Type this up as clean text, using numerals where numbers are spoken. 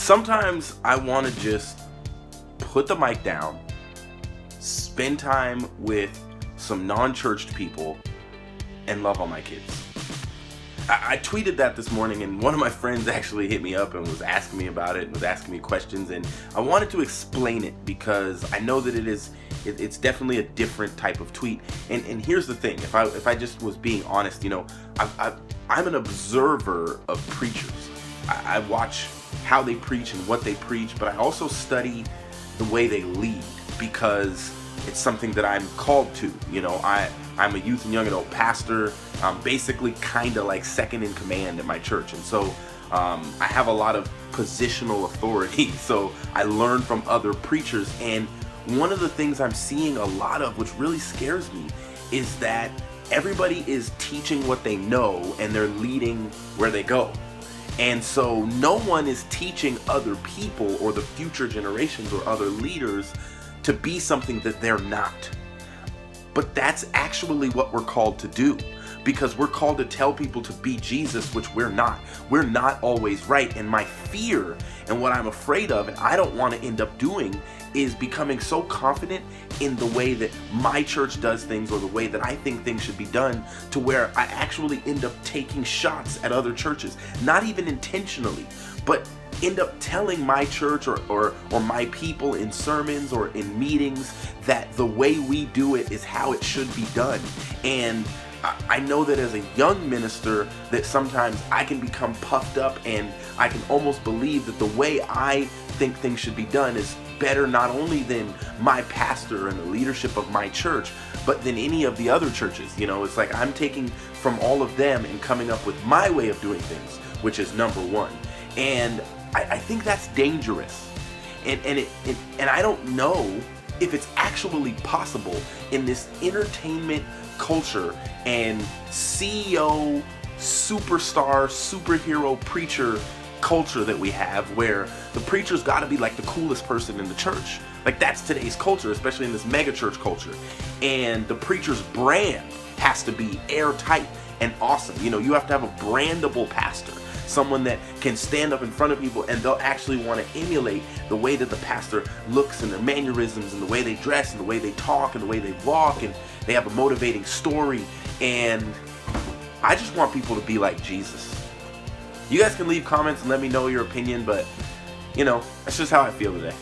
Sometimes I want to just put the mic down, spend time with some non-churched people, and love on my kids. I tweeted that this morning, and one of my friends actually hit me up and was asking me about it and was asking me questions, and I wanted to explain it because I know that it's definitely a different type of tweet. And here's the thing, if I just was being honest, you know, I'm an observer of preachers. I watch how they preach and what they preach, but I also study the way they lead because it's something that I'm called to. You know, I'm a youth and young adult pastor. I'm basically kind of like second in command at my church, and so I have a lot of positional authority. So I learn from other preachers, and one of the things I'm seeing a lot of, which really scares me, is that everybody is teaching what they know and they're leading where they go. And so no one is teaching other people or the future generations or other leaders to be something that they're not. But that's actually what we're called to do, because we're called to tell people to be Jesus, which we're not. We're not always right. And my fear and what I'm afraid of, and I don't want to end up doing, is becoming so confident in the way that my church does things or the way that I think things should be done, to where I actually end up taking shots at other churches, not even intentionally, but end up telling my church or my people in sermons or in meetings that the way we do it is how it should be done. And I know that as a young minister that sometimes I can become puffed up, and I can almost believe that the way I think things should be done is better not only than my pastor and the leadership of my church, but than any of the other churches. You know, it's like I'm taking from all of them and coming up with my way of doing things, which is number one. And I think that's dangerous. And I don't know if it's actually possible in this entertainment culture and CEO, superstar, superhero preacher culture that we have, where the preacher's got to be like the coolest person in the church. Like, that's today's culture, especially in this mega church culture. And the preacher's brand has to be airtight and awesome. You know, you have to have a brandable pastor, someone that can stand up in front of people and they'll actually want to emulate the way that the pastor looks and their mannerisms and the way they dress and the way they talk and the way they walk, and they have a motivating story. And I just want people to be like Jesus. You guys can leave comments and let me know your opinion, but you know, that's just how I feel today.